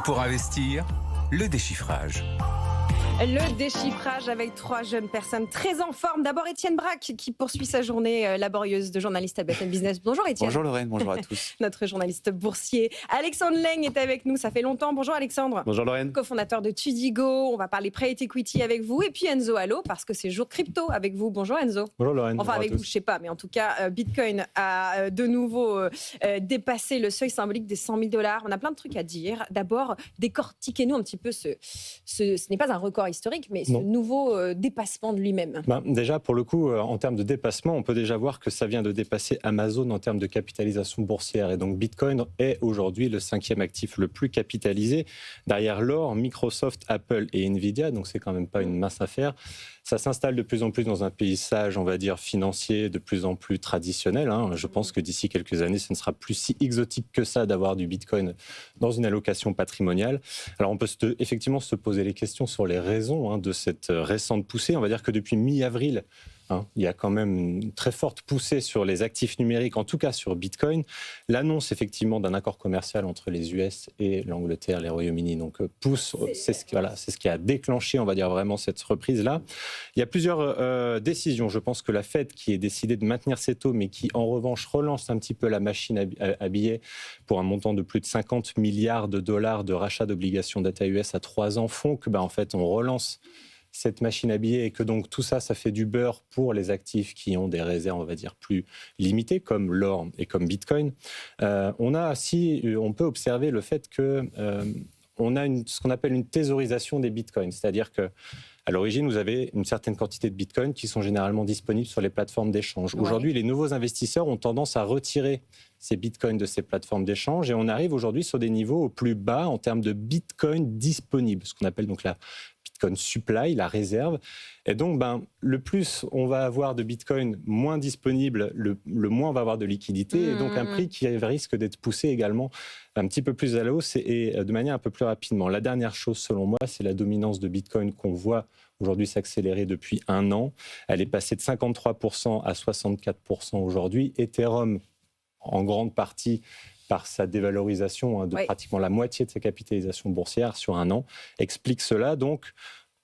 pour investir, le déchiffrage. Le déchiffrage avec 3 jeunes personnes très en forme. D'abord Étienne Braque qui poursuit sa journée laborieuse de journaliste à BFM Business. Bonjour Étienne. Bonjour Lorraine, bonjour à tous. Notre journaliste boursier. Alexandre Laigne est avec nous, ça fait longtemps. Bonjour Alexandre. Bonjour Lorraine. Cofondateur de Tudigo, on va parler private equity avec vous. Et puis Enzo Allo, parce que c'est jour crypto avec vous. Bonjour Enzo. Bonjour Lorraine. Enfin avec vous, je sais pas, mais en tout cas, Bitcoin a de nouveau dépassé le seuil symbolique des 100 000 $. On a plein de trucs à dire. D'abord, décortiquez-nous un petit peu ce n'est pas un record historique, mais ce nouveau dépassement de lui-même. Déjà, pour le coup, en termes de dépassement, on peut déjà voir que ça vient de dépasser Amazon en termes de capitalisation boursière. Et donc, Bitcoin est aujourd'hui le 5e actif le plus capitalisé. Derrière l'or, Microsoft, Apple et Nvidia, donc c'est quand même pas une mince affaire. Ça s'installe de plus en plus dans un paysage, on va dire, financier, de plus en plus traditionnel. Je pense que d'ici quelques années, ce ne sera plus si exotique que ça d'avoir du Bitcoin dans une allocation patrimoniale. Alors, on peut effectivement se poser les questions sur les raisons de cette récente poussée. On va dire que depuis mi-avril, il y a quand même une très forte poussée sur les actifs numériques, en tout cas sur Bitcoin. L'annonce effectivement d'un accord commercial entre les US et l'Angleterre, les Royaumes-Unis, donc pousse, c'est ce qui a déclenché, on va dire vraiment cette reprise-là. Il y a plusieurs décisions. Je pense que la Fed qui est décidée de maintenir ses taux, mais qui en revanche relance un petit peu la machine à billets pour un montant de plus de 50 milliards de dollars de rachat d'obligations d'État US à 3 ans, font que en fait on relance cette machine à billets et que donc tout ça, ça fait du beurre pour les actifs qui ont des réserves, on va dire, plus limitées, comme l'or et comme Bitcoin. On peut observer le fait que on a ce qu'on appelle une thésaurisation des Bitcoins, c'est-à-dire que à l'origine, vous avez une certaine quantité de Bitcoin qui sont généralement disponibles sur les plateformes d'échange. Ouais. Aujourd'hui, les nouveaux investisseurs ont tendance à retirer ces Bitcoins de ces plateformes d'échange et on arrive aujourd'hui sur des niveaux plus bas en termes de Bitcoin disponibles, ce qu'on appelle donc la Bitcoin supply, la réserve. Et donc, le plus on va avoir de Bitcoin moins disponible, le moins on va avoir de liquidité, et donc un prix qui risque d'être poussé également un petit peu plus à la hausse et de manière un peu plus rapidement. La dernière chose, selon moi, c'est la dominance de Bitcoin qu'on voit aujourd'hui s'accélérer depuis 1 an. Elle est passée de 53% à 64% aujourd'hui. Ethereum, en grande partie par sa dévalorisation de pratiquement la moitié de sa capitalisation boursière sur 1 an, explique cela. Donc,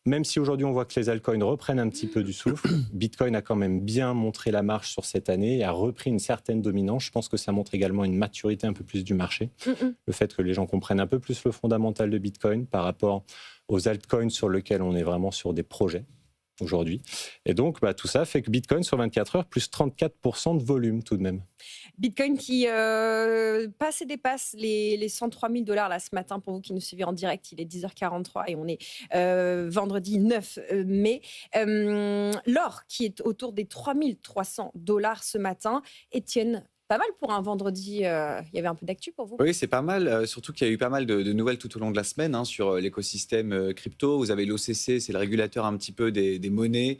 même si aujourd'hui on voit que les altcoins reprennent un petit peu du souffle, Bitcoin a quand même bien montré la marche sur cette année et a repris une certaine dominance. Je pense que ça montre également une maturité un peu plus du marché. Le fait que les gens comprennent un peu plus le fondamental de Bitcoin par rapport aux altcoins sur lesquels on est vraiment sur des projets aujourd'hui. Et donc, tout ça fait que Bitcoin sur 24 heures, plus 34% de volume tout de même. Bitcoin qui passe et dépasse les 103 000 $ là ce matin. Pour vous qui nous suivez en direct, il est 10h43 et on est vendredi 9 mai. L'or qui est autour des 3 300 $ ce matin. Étienne, pas mal pour un vendredi, il y avait un peu d'actu pour vous? Oui, c'est pas mal, surtout qu'il y a eu pas mal de nouvelles tout au long de la semaine sur l'écosystème crypto. Vous avez l'OCC, c'est le régulateur un petit peu des monnaies,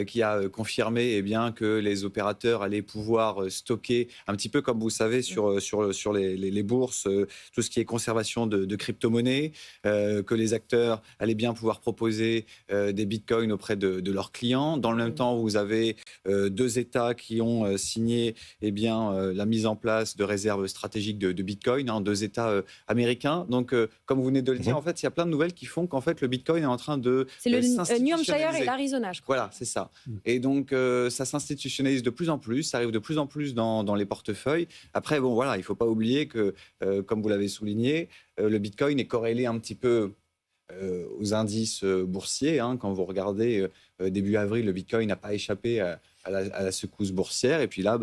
qui a confirmé que les opérateurs allaient pouvoir stocker, un petit peu comme vous savez sur les bourses, tout ce qui est conservation de crypto-monnaies, que les acteurs allaient bien pouvoir proposer des bitcoins auprès de leurs clients. Dans le même temps, vous avez 2 États qui ont signé la mise en place de réserves stratégiques de Bitcoin, 2 États américains. Donc, comme vous venez de le dire, en fait, il y a plein de nouvelles qui font qu'en fait, le Bitcoin est en train de s'institutionnaliser. C'est le New Hampshire et l'Arizona, je crois. Voilà, c'est ça. Et donc, ça s'institutionnalise de plus en plus, ça arrive de plus en plus dans les portefeuilles. Après, il ne faut pas oublier que, comme vous l'avez souligné, le Bitcoin est corrélé un petit peu aux indices boursiers. Quand vous regardez début avril, le Bitcoin n'a pas échappé à la secousse boursière. Et puis là,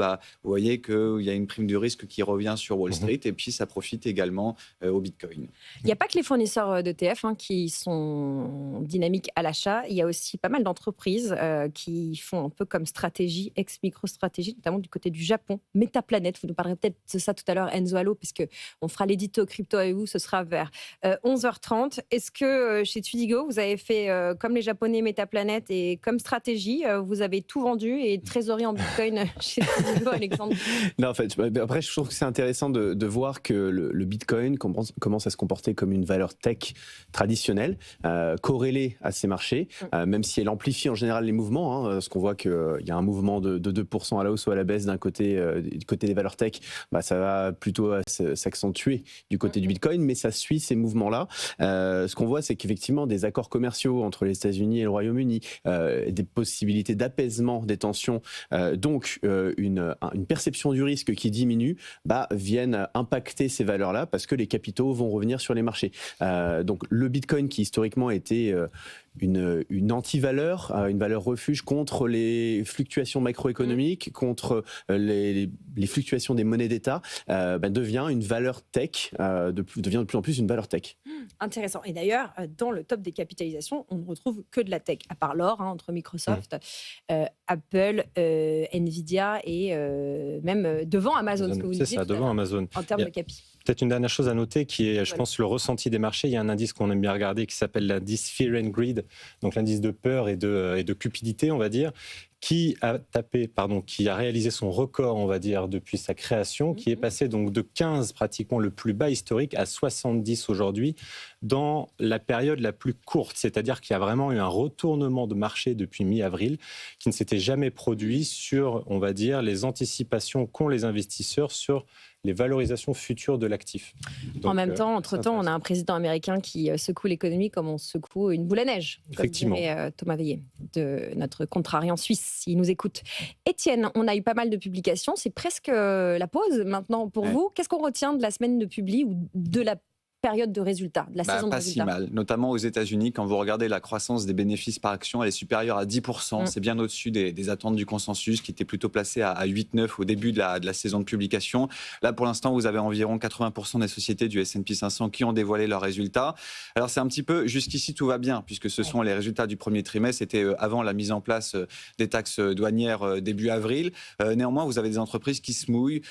vous voyez qu'il y a une prime du risque qui revient sur Wall Street et puis ça profite également au Bitcoin. Il n'y a pas que les fournisseurs d'ETF qui sont dynamiques à l'achat. Il y a aussi pas mal d'entreprises qui font un peu comme stratégie, ex-micro-stratégie, notamment du côté du Japon. Metaplanet, vous nous parlerez peut-être de ça tout à l'heure, Enzo Allo, puisqu'on fera l'édito crypto avec vous, ce sera vers 11h30. Est-ce que chez Tudigo, vous avez fait comme les Japonais Metaplanet et c'est comme stratégie, vous avez tout vendu et trésorerie en Bitcoin chez vous, Alexandre. Non, en fait, après, je trouve que c'est intéressant de voir que le Bitcoin commence à se comporter comme une valeur tech traditionnelle, corrélée à ces marchés, même si elle amplifie en général les mouvements, parce qu'on voit qu'il y a un mouvement de 2% à la hausse ou à la baisse d'un côté, du côté des valeurs tech, ça va plutôt s'accentuer du côté du Bitcoin, mais ça suit ces mouvements-là. Ce qu'on voit, c'est qu'effectivement, des accords commerciaux entre les États-Unis et le Royaume-Uni, des possibilités d'apaisement des tensions, donc une perception du risque qui diminue, viennent impacter ces valeurs-là parce que les capitaux vont revenir sur les marchés. Donc le Bitcoin qui historiquement était une anti-valeur, une valeur refuge contre les fluctuations macroéconomiques, contre les fluctuations des monnaies d'État, devient une valeur tech, devient de plus en plus une valeur tech. Intéressant. Et d'ailleurs, dans le top des capitalisations, on ne retrouve que de la tech, à part l'or, entre Microsoft, Apple, Nvidia et même devant Amazon, ce que vous disiez. C'est ça, devant Amazon. En termes de capi. Peut-être une dernière chose à noter qui est, je pense, le ressenti des marchés. Il y a un indice qu'on aime bien regarder qui s'appelle l'indice Fear and Greed, donc l'indice de peur et de cupidité, on va dire, qui a réalisé son record, on va dire, depuis sa création, qui est passé donc de 15, pratiquement le plus bas historique, à 70 aujourd'hui, dans la période la plus courte. C'est-à-dire qu'il y a vraiment eu un retournement de marché depuis mi-avril qui ne s'était jamais produit sur, on va dire, les anticipations qu'ont les investisseurs sur les valorisations futures de l'actif. En même temps, entre-temps, on a un président américain qui secoue l'économie comme on secoue une boule à neige, comme dirait Thomas Veillet, de notre contrariant suisse, s'il nous écoute. Étienne, on a eu pas mal de publications, c'est presque la pause maintenant pour vous. Qu'est-ce qu'on retient de la semaine de publi ou de la période de résultats, de la saison de résultats? Pas si mal, notamment aux États-Unis. Quand vous regardez la croissance des bénéfices par action, elle est supérieure à 10%. C'est bien au-dessus des attentes du consensus qui était plutôt placé à 8-9 au début de la saison de publication. Là, pour l'instant, vous avez environ 80% des sociétés du S&P 500 qui ont dévoilé leurs résultats. Alors, c'est un petit peu, jusqu'ici, tout va bien, puisque ce sont les résultats du premier trimestre. C'était avant la mise en place des taxes douanières début avril. Néanmoins, vous avez des entreprises qui se mouillent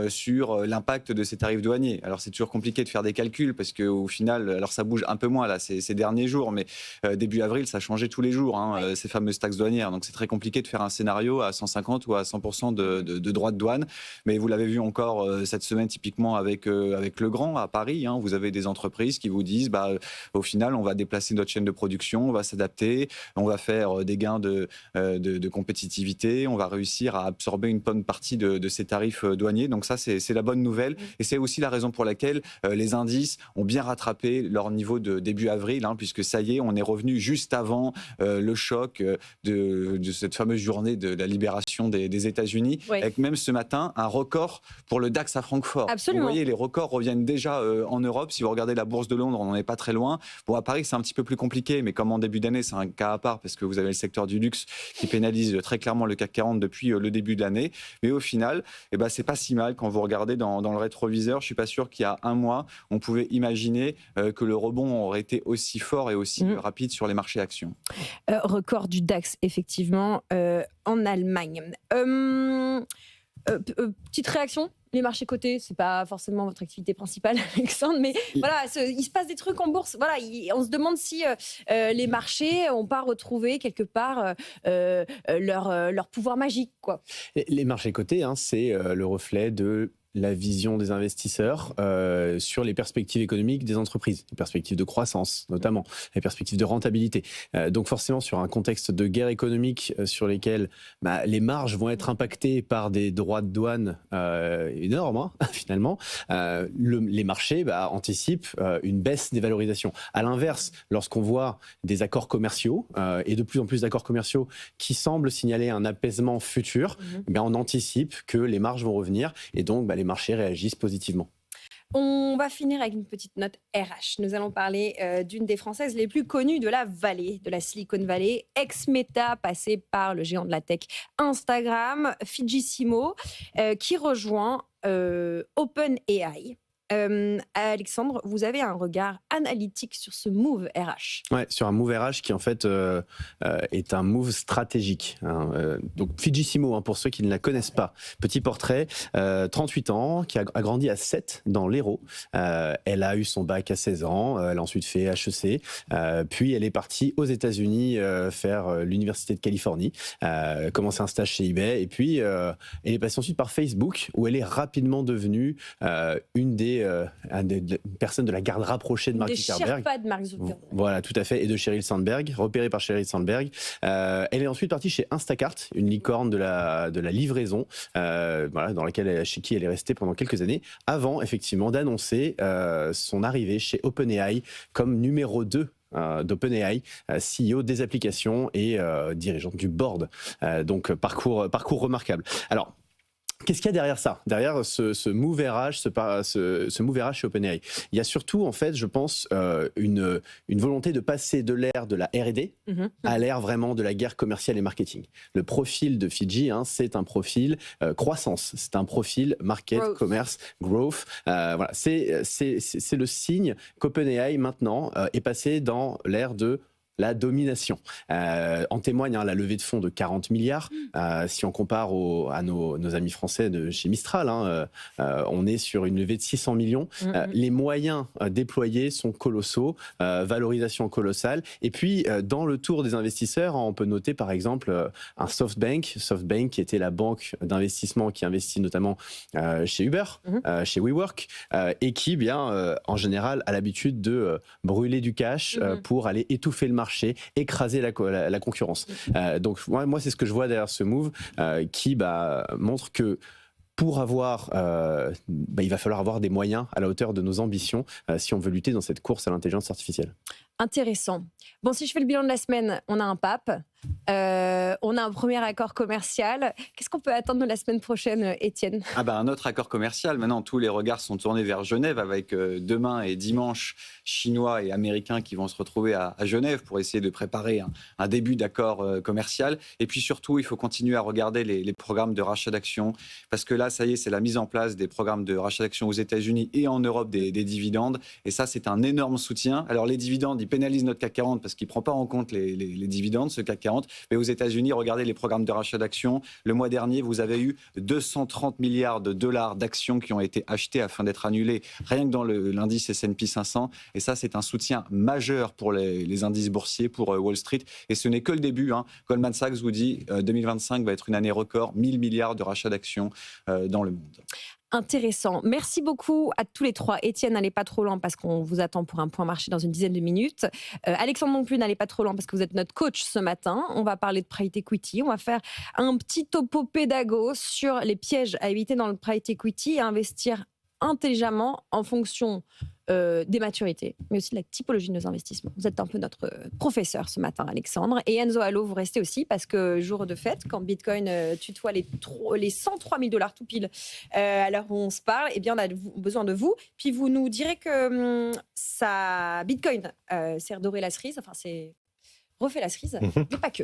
sur l'impact de ces tarifs douaniers. Alors, c'est toujours compliqué de faire des calculs, parce qu'au final, alors ça bouge un peu moins là, ces derniers jours, mais début avril, ça changeait tous les jours, ces fameuses taxes douanières. Donc c'est très compliqué de faire un scénario à 150 ou à 100% de droits de douane. Mais vous l'avez vu encore cette semaine, typiquement avec Legrand à Paris. Vous avez des entreprises qui vous disent, au final, on va déplacer notre chaîne de production, on va s'adapter, on va faire des gains de compétitivité, on va réussir à absorber une bonne partie de ces tarifs douaniers. Donc ça, c'est la bonne nouvelle. Et c'est aussi la raison pour laquelle les indices ont bien rattrapé leur niveau de début avril, puisque ça y est, on est revenu juste avant le choc de cette fameuse journée de la libération des États-Unis, avec même ce matin un record pour le DAX à Francfort. Absolument. Vous voyez, les records reviennent déjà en Europe. Si vous regardez la bourse de Londres, on n'en est pas très loin. Bon, à Paris, c'est un petit peu plus compliqué, mais comme en début d'année, c'est un cas à part, parce que vous avez le secteur du luxe qui pénalise très clairement le CAC 40 depuis le début de l'année. Mais au final, c'est pas si mal quand vous regardez dans le rétroviseur. Je suis pas sûr qu'il y a un mois, on pouvait imaginer que le rebond aurait été aussi fort et aussi rapide sur les marchés actions. Record du DAX, effectivement, en Allemagne. Petite réaction, les marchés cotés, c'est pas forcément votre activité principale, Alexandre, mais voilà, il se passe des trucs en bourse. Voilà, on se demande si les marchés n'ont pas retrouvé quelque part leur pouvoir magique, quoi. Les marchés cotés, c'est le reflet de la vision des investisseurs sur les perspectives économiques des entreprises, les perspectives de croissance notamment, les perspectives de rentabilité. Donc forcément sur un contexte de guerre économique sur lesquels les marges vont être impactées par des droits de douane énormes finalement, les marchés anticipent une baisse des valorisations. À l'inverse, lorsqu'on voit des accords commerciaux et de plus en plus d'accords commerciaux qui semblent signaler un apaisement futur, on anticipe que les marges vont revenir et donc les marchés réagissent positivement. On va finir avec une petite note RH. Nous allons parler d'une des Françaises les plus connues de la vallée, de la Silicon Valley, ex-Meta, passée par le géant de la tech Instagram, Fidji Simo, qui rejoint OpenAI. Alexandre, vous avez un regard analytique sur ce move RH. Ouais, sur un move RH qui en fait est un move stratégique. Donc Fidjissimo, pour ceux qui ne la connaissent pas. Petit portrait, 38 ans, qui a grandi à 7 dans l'Hérault. Elle a eu son bac à 16 ans, elle a ensuite fait HEC, puis elle est partie aux États-Unis faire l'Université de Californie, commencer un stage chez eBay, et puis elle est passée ensuite par Facebook, où elle est rapidement devenue une des personnes de la garde rapprochée de Mark Zuckerberg. Des Sherpas de Mark Zuckerberg. Voilà, tout à fait, et de Sheryl Sandberg, repérée par Sheryl Sandberg. Elle est ensuite partie chez Instacart, une licorne de la livraison, chez qui elle est restée pendant quelques années, avant effectivement d'annoncer son arrivée chez OpenAI comme numéro 2 d'OpenAI, CEO des applications et dirigeante du board. Donc parcours remarquable. Alors, qu'est-ce qu'il y a derrière ça? Derrière ce move RH, ce move RH chez OpenAI, il y a surtout, en fait, je pense, une volonté de passer de l'ère de la R&D à l'ère vraiment de la guerre commerciale et marketing. Le profil de Fidji, c'est un profil croissance, c'est un profil market, commerce, growth. Voilà, c'est le signe qu'OpenAI maintenant est passé dans l'ère de la domination. En témoigne la levée de fonds de 40 milliards. Si on compare à nos amis français de chez Mistral, on est sur une levée de 600 millions. Les moyens déployés sont colossaux, valorisation colossale. Et puis, dans le tour des investisseurs, on peut noter par exemple un SoftBank qui était la banque d'investissement qui investit notamment chez Uber, chez WeWork, et qui, en général, a l'habitude de brûler du cash pour aller étouffer le marché, écraser la concurrence. Donc moi c'est ce que je vois derrière ce move qui montre que pour avoir, il va falloir avoir des moyens à la hauteur de nos ambitions si on veut lutter dans cette course à l'intelligence artificielle. Intéressant. Bon, si je fais le bilan de la semaine, on a un pape, on a un premier accord commercial. Qu'est-ce qu'on peut attendre de la semaine prochaine, Étienne? Un autre accord commercial. Maintenant, tous les regards sont tournés vers Genève avec demain et dimanche Chinois et Américains qui vont se retrouver à Genève pour essayer de préparer un début d'accord commercial. Et puis surtout, il faut continuer à regarder les programmes de rachat d'actions parce que là, ça y est, c'est la mise en place des programmes de rachat d'actions aux États-Unis et en Europe des dividendes. Et ça, c'est un énorme soutien. Alors les dividendes, ils pénalisent notre CAC 40 parce qu'il ne prend pas en compte les dividendes, ce CAC 40. Mais aux États-Unis, regardez les programmes de rachat d'actions. Le mois dernier, vous avez eu 230 milliards de dollars d'actions qui ont été achetées afin d'être annulées rien que dans l'indice S&P 500. Et ça, c'est un soutien majeur pour les indices boursiers, pour Wall Street. Et ce n'est que le début. Goldman Sachs vous dit 2025 va être une année record, 1000 milliards de rachats d'actions dans le monde. Intéressant. Merci beaucoup à tous les trois. Étienne, n'allez pas trop loin parce qu'on vous attend pour un point marché dans une dizaine de minutes. Alexandre non plus, n'allez pas trop loin parce que vous êtes notre coach ce matin. On va parler de private equity. On va faire un petit topo pédago sur les pièges à éviter dans le private equity et à investir intelligemment en fonction des maturités, mais aussi de la typologie de nos investissements. Vous êtes un peu notre professeur ce matin, Alexandre. Et Enzo Allo, vous restez aussi parce que jour de fête, quand Bitcoin tutoie les 103 000 $ tout pile à l'heure où on se parle, on a besoin de vous. Puis vous nous direz que Bitcoin, c'est redorer la cerise, c'est refait la cerise, mais pas que.